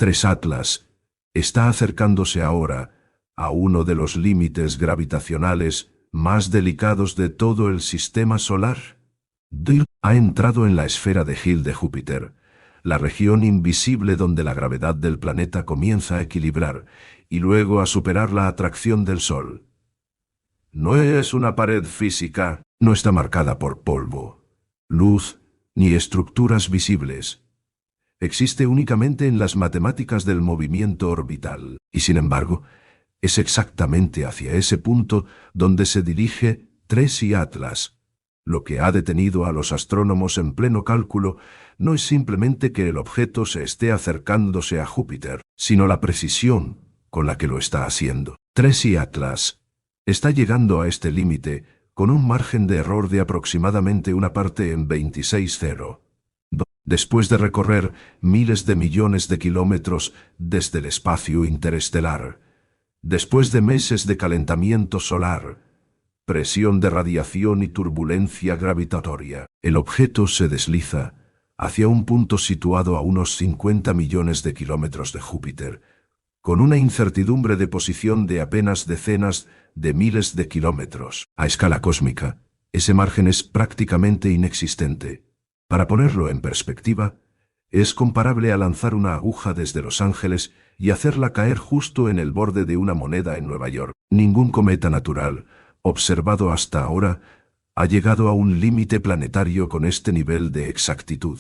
3 Atlas está acercándose ahora a uno de los límites gravitacionales más delicados de todo el sistema solar. DIRT ha entrado en la esfera de Hill de Júpiter, la región invisible donde la gravedad del planeta comienza a equilibrar y luego a superar la atracción del Sol. No es una pared física, no está marcada por polvo, luz ni estructuras visibles. Existe únicamente en las matemáticas del movimiento orbital, y sin embargo, es exactamente hacia ese punto donde se dirige TRES Atlas. Lo que ha detenido a los astrónomos en pleno cálculo no es simplemente que el objeto se esté acercándose a Júpiter, sino la precisión con la que lo está haciendo. TRES Atlas está llegando a este límite con un margen de error de aproximadamente una parte en 26,0. Después de recorrer miles de millones de kilómetros desde el espacio interestelar, después de meses de calentamiento solar, presión de radiación y turbulencia gravitatoria, el objeto se desliza hacia un punto situado a unos 50 millones de kilómetros de Júpiter, con una incertidumbre de posición de apenas decenas de miles de kilómetros. A escala cósmica, ese margen es prácticamente inexistente. Para ponerlo en perspectiva, es comparable a lanzar una aguja desde Los Ángeles y hacerla caer justo en el borde de una moneda en Nueva York. Ningún cometa natural, observado hasta ahora, ha llegado a un límite planetario con este nivel de exactitud.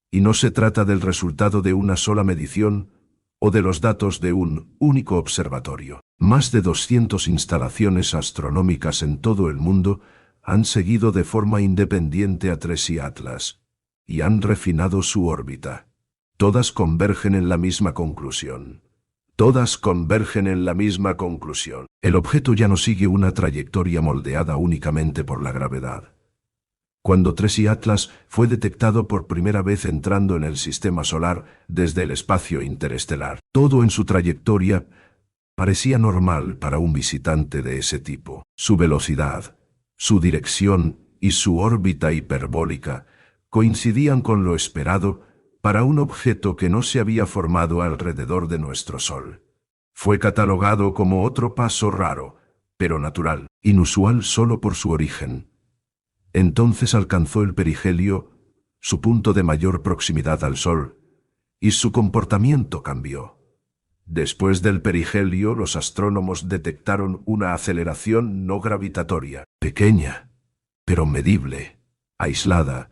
Y no se trata del resultado de una sola medición o de los datos de un único observatorio. Más de 200 instalaciones astronómicas en todo el mundo han seguido de forma independiente a TRES Atlas y han refinado su órbita. Todas convergen en la misma conclusión. Todas convergen en la misma conclusión. El objeto ya no sigue una trayectoria moldeada únicamente por la gravedad. Cuando TRES Atlas fue detectado por primera vez entrando en el sistema solar desde el espacio interestelar, todo en su trayectoria parecía normal para un visitante de ese tipo. Su velocidad, su dirección y su órbita hiperbólica coincidían con lo esperado para un objeto que no se había formado alrededor de nuestro Sol. Fue catalogado como otro paso raro, pero natural, inusual solo por su origen. Entonces alcanzó el perihelio, su punto de mayor proximidad al Sol, y su comportamiento cambió. Después del perihelio, los astrónomos detectaron una aceleración no gravitatoria, pequeña, pero medible, aislada.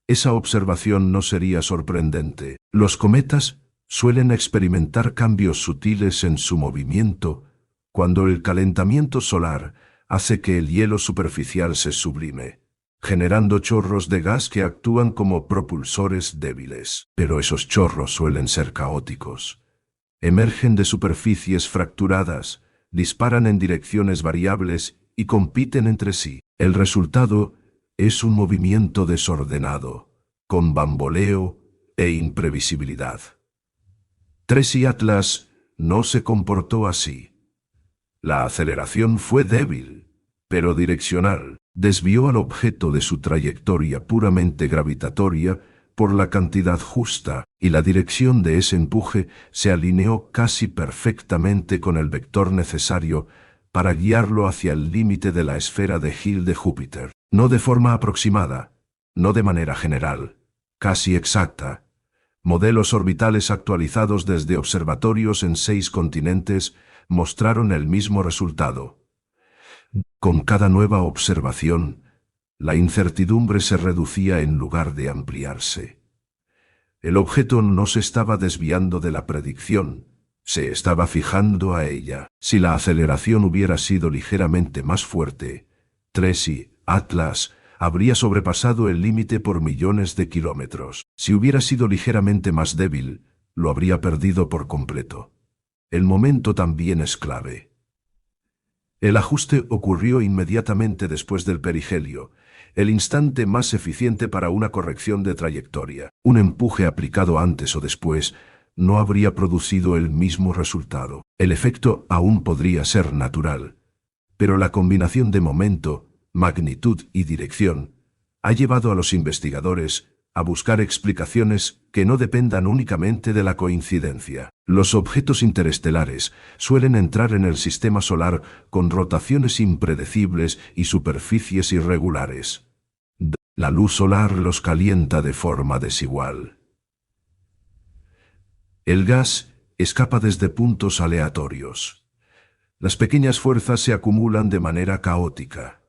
Esa observación no sería sorprendente. Los cometas suelen experimentar cambios sutiles en su movimiento cuando el calentamiento solar hace que el hielo superficial se sublime, generando chorros de gas que actúan como propulsores débiles. Pero esos chorros suelen ser caóticos. Emergen de superficies fracturadas, disparan en direcciones variables y compiten entre sí. El resultado es un movimiento desordenado, con bamboleo e imprevisibilidad. TRES Atlas no se comportó así. La aceleración fue débil, pero direccional. Desvió al objeto de su trayectoria puramente gravitatoria por la cantidad justa, y la dirección de ese empuje se alineó casi perfectamente con el vector necesario para guiarlo hacia el límite de la esfera de Hill de Júpiter. No de forma aproximada, no de manera general, casi exacta. Modelos orbitales actualizados desde observatorios en 6 continentes mostraron el mismo resultado. Con cada nueva observación, la incertidumbre se reducía en lugar de ampliarse. El objeto no se estaba desviando de la predicción, se estaba fijando a ella. Si la aceleración hubiera sido ligeramente más fuerte, TRES Atlas habría sobrepasado el límite por millones de kilómetros. Si hubiera sido ligeramente más débil, lo habría perdido por completo. El momento también es clave. El ajuste ocurrió inmediatamente después del perihelio, el instante más eficiente para una corrección de trayectoria. Un empuje aplicado antes o después no habría producido el mismo resultado. El efecto aún podría ser natural, pero la combinación de momento, magnitud y dirección ha llevado a los investigadores a buscar explicaciones que no dependan únicamente de la coincidencia. Los objetos interestelares suelen entrar en el sistema solar con rotaciones impredecibles y superficies irregulares. La luz solar los calienta de forma desigual. El gas escapa desde puntos aleatorios. Las pequeñas fuerzas se acumulan de manera caótica.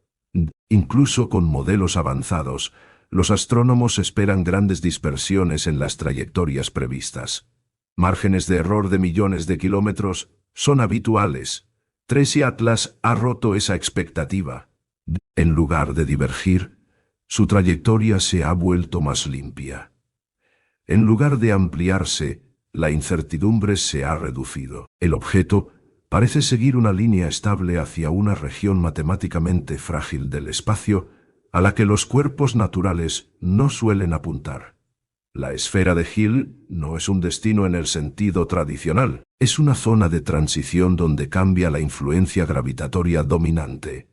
Incluso con modelos avanzados, los astrónomos esperan grandes dispersiones en las trayectorias previstas. Márgenes de error de millones de kilómetros son habituales. Tracy Atlas ha roto esa expectativa. En lugar de divergir, su trayectoria se ha vuelto más limpia. En lugar de ampliarse, la incertidumbre se ha reducido. El objeto parece seguir una línea estable hacia una región matemáticamente frágil del espacio a la que los cuerpos naturales no suelen apuntar. La esfera de Hill no es un destino en el sentido tradicional, es una zona de transición donde cambia la influencia gravitatoria dominante.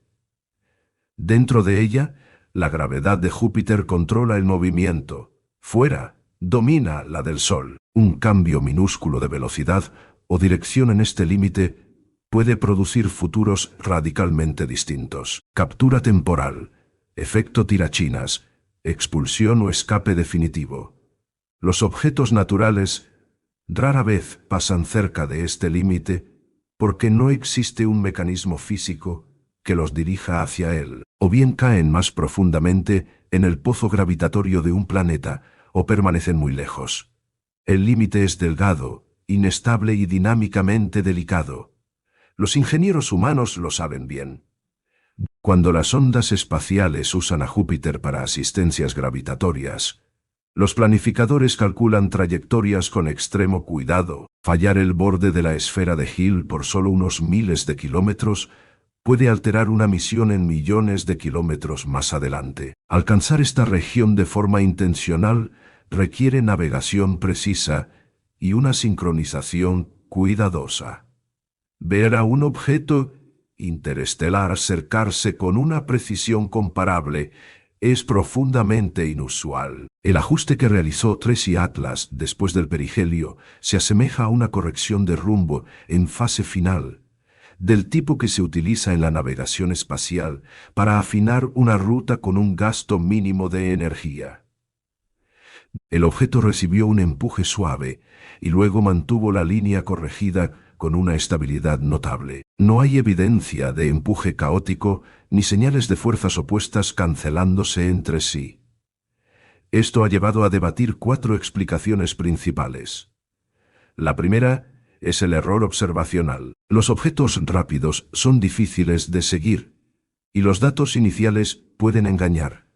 Dentro de ella, la gravedad de Júpiter controla el movimiento. Fuera, domina la del Sol. Un cambio minúsculo de velocidad o dirección en este límite puede producir futuros radicalmente distintos. Captura temporal, efecto tirachinas, expulsión o escape definitivo. Los objetos naturales rara vez pasan cerca de este límite porque no existe un mecanismo físico que los dirija hacia él, o bien caen más profundamente en el pozo gravitatorio de un planeta o permanecen muy lejos. El límite es delgado, inestable y dinámicamente delicado. Los ingenieros humanos lo saben bien. Cuando las ondas espaciales usan a Júpiter para asistencias gravitatorias, los planificadores calculan trayectorias con extremo cuidado. Fallar el borde de la esfera de Hill por solo unos miles de kilómetros puede alterar una misión en millones de kilómetros más adelante. Alcanzar esta región de forma intencional requiere navegación precisa y una sincronización cuidadosa. Ver a un objeto interestelar acercarse con una precisión comparable es profundamente inusual. El ajuste que realizó Tracy Atlas después del perihelio se asemeja a una corrección de rumbo en fase final, del tipo que se utiliza en la navegación espacial para afinar una ruta con un gasto mínimo de energía. El objeto recibió un empuje suave y luego mantuvo la línea corregida con una estabilidad notable. No hay evidencia de empuje caótico ni señales de fuerzas opuestas cancelándose entre sí. Esto ha llevado a debatir 4 explicaciones principales. La primera es el error observacional. Los objetos rápidos son difíciles de seguir y los datos iniciales pueden engañar.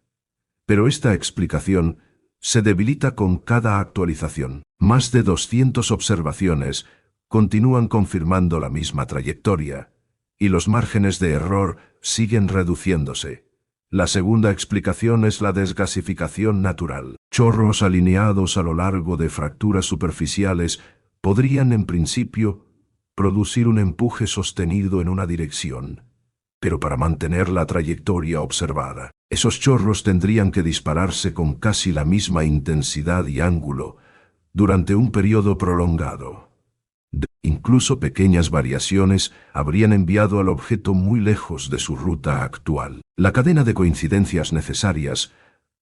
Pero esta explicación se debilita con cada actualización. Más de 200 observaciones continúan confirmando la misma trayectoria, y los márgenes de error siguen reduciéndose. La segunda explicación es la desgasificación natural. Chorros alineados a lo largo de fracturas superficiales podrían, en principio, producir un empuje sostenido en una dirección, pero para mantener la trayectoria observada, esos chorros tendrían que dispararse con casi la misma intensidad y ángulo durante un periodo prolongado. Incluso pequeñas variaciones habrían enviado al objeto muy lejos de su ruta actual. La cadena de coincidencias necesarias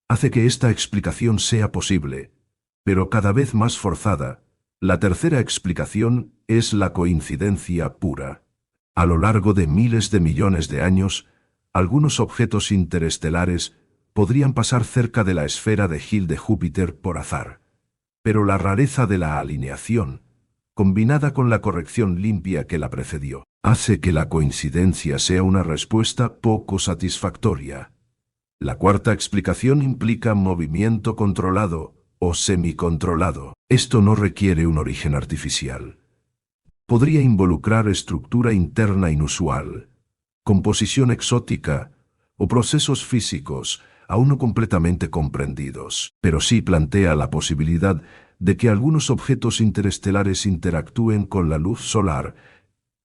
hace que esta explicación sea posible, pero cada vez más forzada. La tercera explicación es la coincidencia pura. A lo largo de miles de millones de años, algunos objetos interestelares podrían pasar cerca de la esfera de Hill de Júpiter por azar. Pero la rareza de la alineación, combinada con la corrección limpia que la precedió, hace que la coincidencia sea una respuesta poco satisfactoria. La cuarta explicación implica movimiento controlado o semicontrolado. Esto no requiere un origen artificial. Podría involucrar estructura interna inusual, composición exótica o procesos físicos aún no completamente comprendidos, pero sí plantea la posibilidad de que algunos objetos interestelares interactúen con la luz solar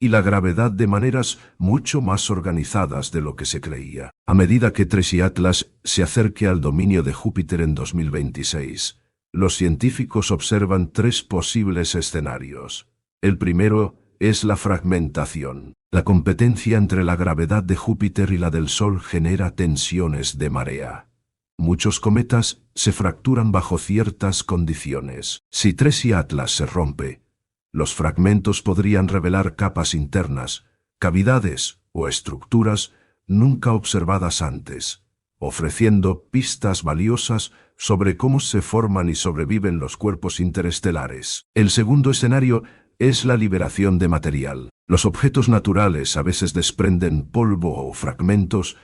y la gravedad de maneras mucho más organizadas de lo que se creía. A medida que Tracy Atlas se acerque al dominio de Júpiter en 2026, Los científicos observan tres posibles escenarios. El primero es la fragmentación. La competencia entre la gravedad de Júpiter y la del Sol genera tensiones de marea. Muchos cometas se fracturan bajo ciertas condiciones. Si Tracy Atlas se rompe, los fragmentos podrían revelar capas internas, cavidades o estructuras nunca observadas antes, ofreciendo pistas valiosas sobre cómo se forman y sobreviven los cuerpos interestelares. El segundo escenario es la liberación de material. Los objetos naturales a veces desprenden polvo o fragmentos,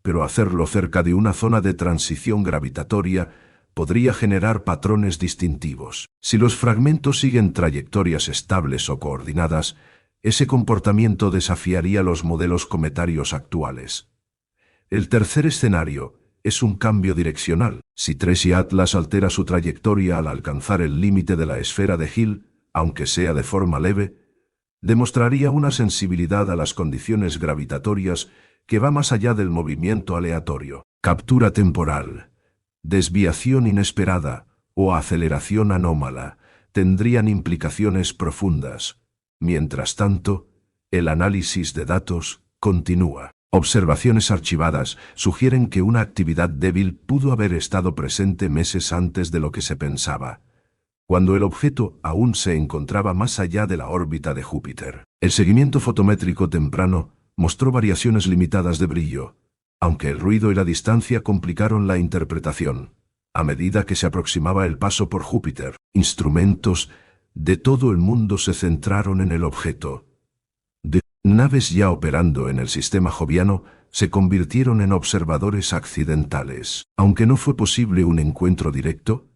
pero hacerlo cerca de una zona de transición gravitatoria podría generar patrones distintivos. Si los fragmentos siguen trayectorias estables o coordinadas, ese comportamiento desafiaría los modelos cometarios actuales. El tercer escenario es un cambio direccional. Si Tracy Atlas altera su trayectoria al alcanzar el límite de la esfera de Hill, aunque sea de forma leve, demostraría una sensibilidad a las condiciones gravitatorias que va más allá del movimiento aleatorio. Captura temporal, desviación inesperada o aceleración anómala tendrían implicaciones profundas. Mientras tanto, el análisis de datos continúa. Observaciones archivadas sugieren que una actividad débil pudo haber estado presente meses antes de lo que se pensaba, cuando el objeto aún se encontraba más allá de la órbita de Júpiter. El seguimiento fotométrico temprano mostró variaciones limitadas de brillo, aunque el ruido y la distancia complicaron la interpretación. A medida que se aproximaba el paso por Júpiter, instrumentos de todo el mundo se centraron en el objeto. Naves ya operando en el sistema joviano se convirtieron en observadores accidentales. Aunque no fue posible un encuentro directo,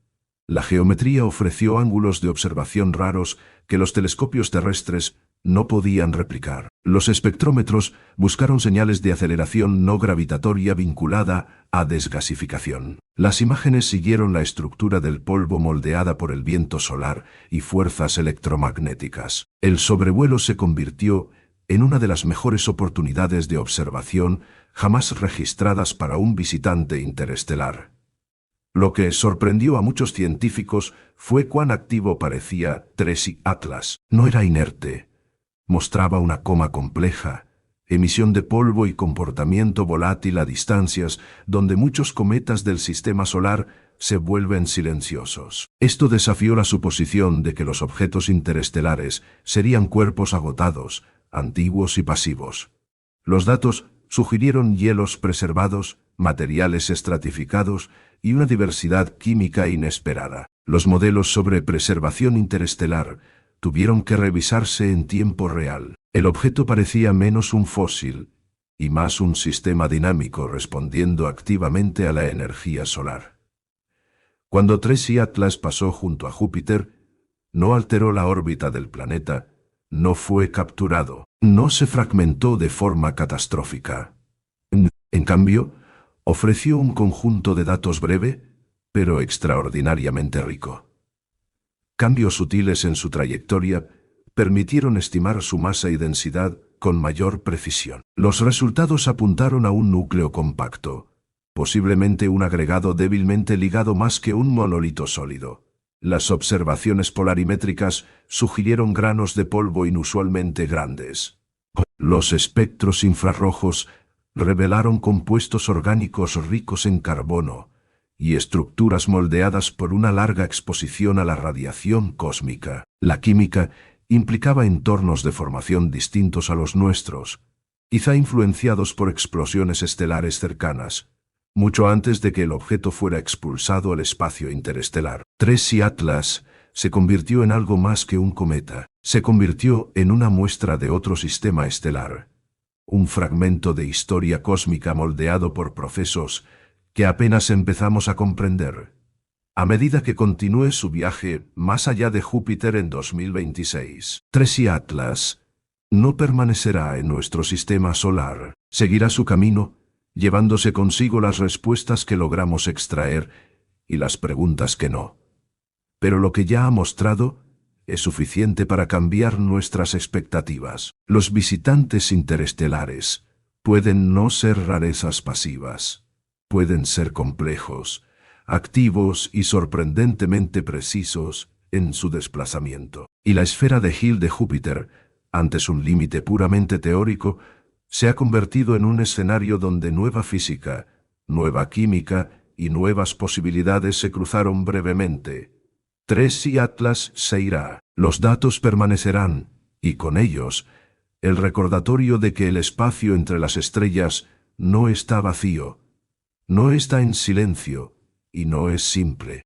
la geometría ofreció ángulos de observación raros que los telescopios terrestres no podían replicar. Los espectrómetros buscaron señales de aceleración no gravitatoria vinculada a desgasificación. Las imágenes siguieron la estructura del polvo moldeada por el viento solar y fuerzas electromagnéticas. El sobrevuelo se convirtió en una de las mejores oportunidades de observación jamás registradas para un visitante interestelar. Lo que sorprendió a muchos científicos fue cuán activo parecía Tracy Atlas. No era inerte. Mostraba una coma compleja, emisión de polvo y comportamiento volátil a distancias donde muchos cometas del sistema solar se vuelven silenciosos. Esto desafió la suposición de que los objetos interestelares serían cuerpos agotados, antiguos y pasivos. Los datos sugirieron hielos preservados, materiales estratificados y una diversidad química inesperada. Los modelos sobre preservación interestelar tuvieron que revisarse en tiempo real. El objeto parecía menos un fósil y más un sistema dinámico respondiendo activamente a la energía solar. Cuando Tracy Atlas pasó junto a Júpiter, no alteró la órbita del planeta, no fue capturado, no se fragmentó de forma catastrófica. En cambio, ofreció un conjunto de datos breve, pero extraordinariamente rico. Cambios sutiles en su trayectoria permitieron estimar su masa y densidad con mayor precisión. Los resultados apuntaron a un núcleo compacto, posiblemente un agregado débilmente ligado más que un monolito sólido. Las observaciones polarimétricas sugirieron granos de polvo inusualmente grandes. Los espectros infrarrojos revelaron compuestos orgánicos ricos en carbono y estructuras moldeadas por una larga exposición a la radiación cósmica. La química implicaba entornos de formación distintos a los nuestros, quizá influenciados por explosiones estelares cercanas, mucho antes de que el objeto fuera expulsado al espacio interestelar. Tracy Atlas se convirtió en algo más que un cometa. Se convirtió en una muestra de otro sistema estelar, un fragmento de historia cósmica moldeado por procesos que apenas empezamos a comprender. A medida que continúe su viaje más allá de Júpiter en 2026, Tracy Atlas no permanecerá en nuestro sistema solar. Seguirá su camino, llevándose consigo las respuestas que logramos extraer y las preguntas que no. Pero lo que ya ha mostrado es suficiente para cambiar nuestras expectativas. Los visitantes interestelares pueden no ser rarezas pasivas, pueden ser complejos, activos y sorprendentemente precisos en su desplazamiento. Y la esfera de Hill de Júpiter, antes un límite puramente teórico, se ha convertido en un escenario donde nueva física, nueva química y nuevas posibilidades se cruzaron brevemente. 3 y Atlas se irá. Los datos permanecerán, y con ellos, el recordatorio de que el espacio entre las estrellas no está vacío, no está en silencio y no es simple.